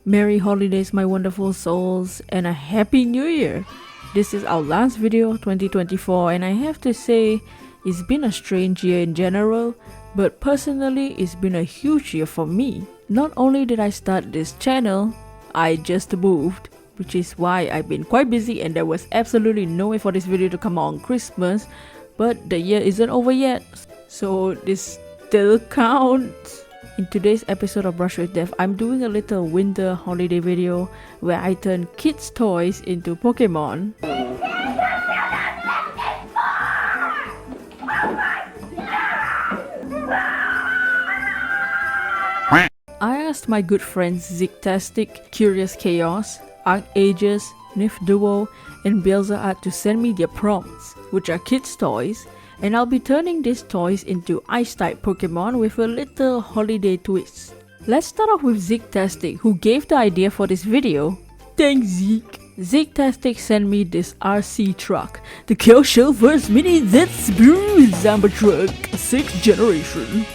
Merry holidays, my wonderful souls, and a happy new year. This is our last video of 2024, and I have to say it's been a strange year in general, but personally it's been a huge year for me. Not only did I start this channel, I just moved, which is why I've been quite busy and there was absolutely no way for this video to come out on Christmas, but the year isn't over yet, so this still counts. In today's episode of Brush with Death, I'm doing a little winter holiday video where I turn kids' toys into Pokemon. I asked my good friends Zigtastic, Curious Chaos, Archages, Nif Duo, and Belzaart to send me their prompts, which are kids' toys, and I'll be turning these toys into Ice-type Pokemon with a little holiday twist. Let's start off with Zigtastic, who gave the idea for this video. Thanks, Zeke! Zigtastic sent me this RC truck, the Kyosho First Mini Z-Spew Zamba Truck, 6th generation.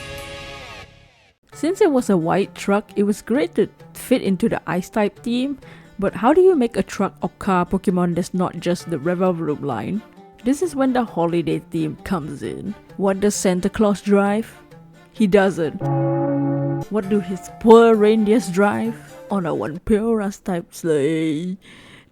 Since it was a white truck, it was great to fit into the Ice-type theme, but how do you make a truck or car Pokemon that's not just the Revolve line? This is when the holiday theme comes in. What does Santa Claus drive? He doesn't. What do his poor reindeers drive? On a one Purus type sleigh.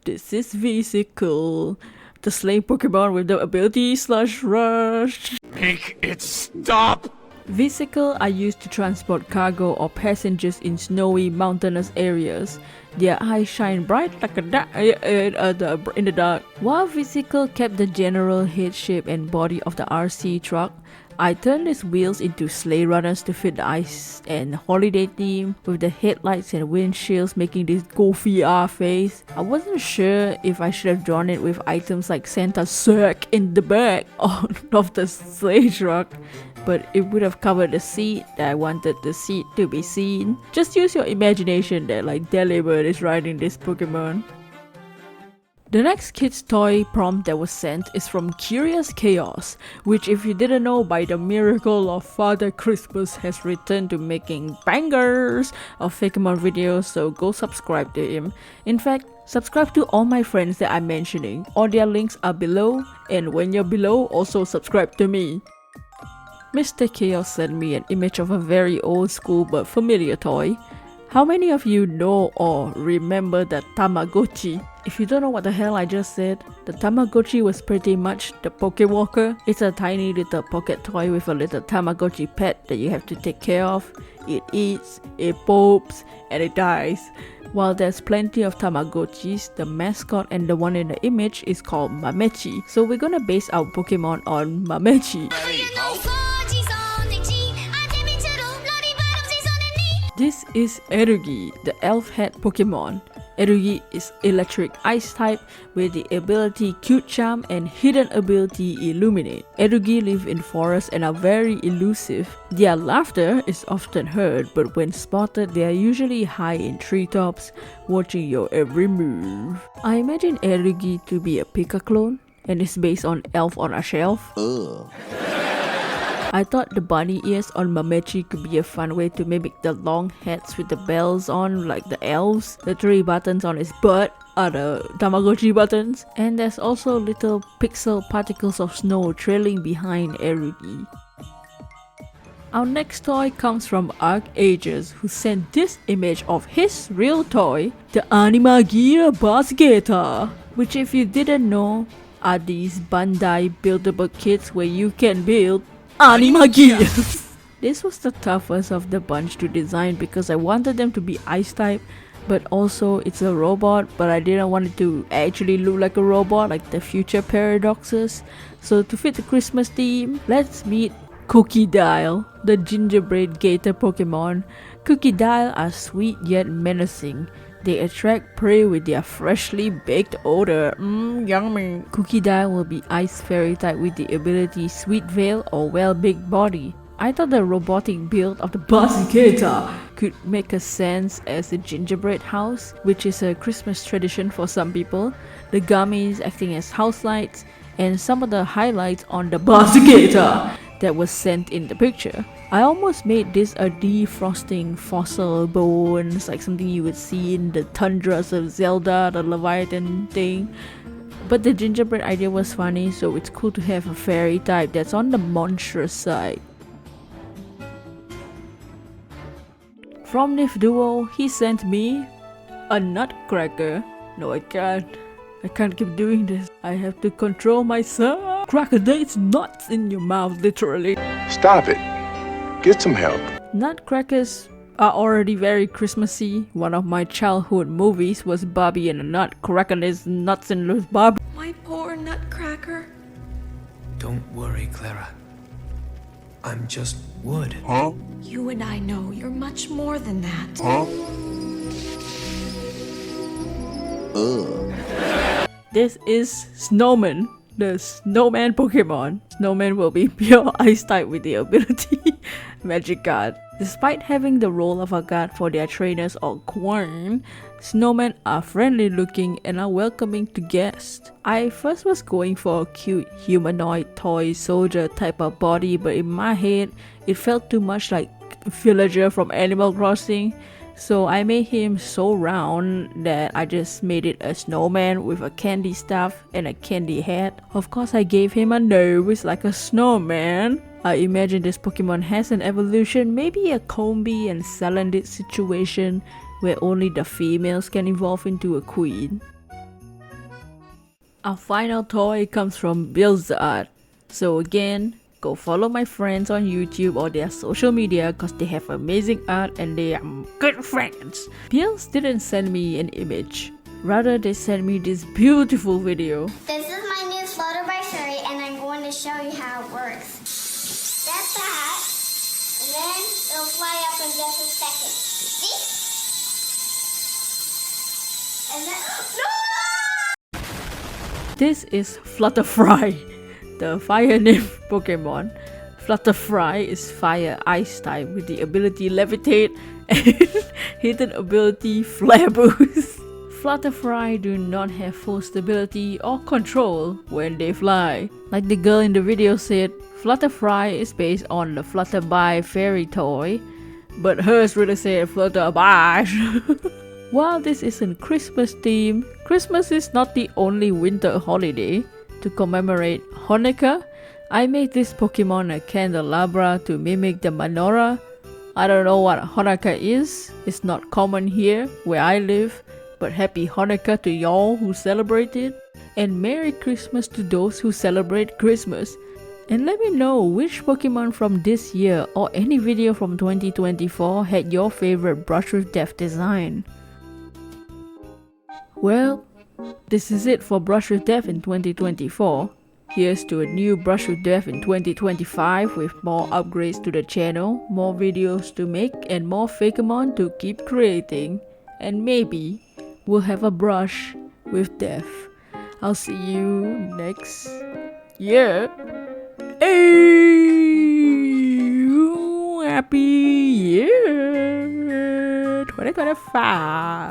This is Vesicle, the sleigh Pokemon with the ability /rush. Make it stop! Vehicles are used to transport cargo or passengers in snowy, mountainous areas. Their eyes shine bright like in the dark. While Vehicle kept the general head shape and body of the RC truck, I turned its wheels into sleigh runners to fit the ice and holiday theme, with the headlights and windshields making this goofy face. I wasn't sure if I should have drawn it with items like Santa's sack in the back of the sleigh truck, but it would have covered the seat that I wanted the seat to be seen. Just use your imagination that like Delibird is riding this Pokemon. The next kid's toy prompt that was sent is from Curious Chaos, which, if you didn't know, by the miracle of Father Christmas has returned to making bangers of Fakemon videos, so go subscribe to him. In fact, subscribe to all my friends that I'm mentioning. All their links are below, and when you're below, also subscribe to me. Mr. Chaos sent me an image of a very old school but familiar toy. How many of you know or remember the Tamagotchi? If you don't know what the hell I just said, the Tamagotchi was pretty much the Pokewalker. It's a tiny little pocket toy with a little Tamagotchi pet that you have to take care of. It eats, it poops, and it dies. While there's plenty of Tamagotchis, the mascot and the one in the image is called Mamechi. So we're gonna base our Pokemon on Mamechi. This is Erugi, the elf head Pokemon. Erugi is electric ice type with the ability Cute Charm and hidden ability Illuminate. Erugi live in forests and are very elusive. Their laughter is often heard, but when spotted they are usually high in treetops, watching your every move. I imagine Erugi to be a Pika clone, and is based on Elf on a Shelf. I thought the bunny ears on Mamechi could be a fun way to mimic the long hats with the bells on like the elves. The 3 buttons on his butt are the Tamagotchi buttons. And there's also little pixel particles of snow trailing behind Erugi. Our next toy comes from Archages, who sent this image of his real toy, the Animagia Basgeta, which, if you didn't know, are these Bandai buildable kits where you can build Animagia! This was the toughest of the bunch to design because I wanted them to be ice type, but also it's a robot, but I didn't want it to actually look like a robot like the future paradoxes. So to fit the Christmas theme, let's meet Cookie Dial, the gingerbread gator Pokemon. Cookie Dial are sweet yet menacing. They attract prey with their freshly baked odor. Yummy. Cookie Dial will be Ice Fairy type with the ability Sweet Veil or Well-Baked Body. I thought the robotic build of the Basgeta could make a sense as a gingerbread house, which is a Christmas tradition for some people, the gummies acting as house lights, and some of the highlights on the Basgeta that was sent in the picture. I almost made this a defrosting fossil bones, like something you would see in the tundras of Zelda, the Leviathan thing. But the gingerbread idea was funny, so it's cool to have a fairy type that's on the monstrous side. From Nif Duo, he sent me a nutcracker. No, I can't. I can't keep doing this. I have to control myself. Cracker dates nuts in your mouth, literally. Stop it. Get some help. Nutcrackers are already very Christmassy. One of my childhood movies was Barbie and a Nutcracker. There's nuts in those Barbie. My poor nutcracker. Don't worry, Clara. I'm just wood. Huh? You and I know you're much more than that. Huh? This is Snowman, the snowman Pokemon. Snowman will be pure ice type with the ability Magic Guard. Despite having the role of a guard for their trainers or queen, snowmen are friendly looking and are welcoming to guests. I first was going for a cute humanoid toy soldier type of body, but in my head it felt too much like villager from Animal Crossing. So I made him so round that I just made it a snowman with a candy staff and a candy hat. Of course I gave him a nose like a snowman. I imagine this Pokemon has an evolution, maybe a Combi and Salandit situation where only the females can evolve into a queen. Our final toy comes from Blizzard. So again, go follow my friends on YouTube or their social media because they have amazing art and they are good friends. Bills didn't send me an image. Rather, they sent me this beautiful video. This is my new floater battery and I'm going to show you how it works. That's that, and then it'll fly up in just a second. See? And then, no! This is Flutterfly, the fire nymph Pokemon. Flutterfly is fire ice type with the ability Levitate and hidden ability Flare Boost. Flutterfly do not have full stability or control when they fly. Like the girl in the video said, Flutterfly is based on the Flutterby fairy toy, but hers really said Flutterby. While this isn't Christmas theme, Christmas is not the only winter holiday. To commemorate Hanukkah, I made this Pokemon a candelabra to mimic the menorah. I don't know what Hanukkah is, it's not common here where I live, but happy Hanukkah to y'all who celebrate it, and Merry Christmas to those who celebrate Christmas. And let me know which Pokemon from this year or any video from 2024 had your favorite Brush with Death design. Well, this is it for Brush with Death in 2024. Here's to a new Brush with Death in 2025 with more upgrades to the channel, more videos to make, and more Fakemon to keep creating. And maybe we'll have a Brush with Death. I'll see you next year. Hey, happy year 2025.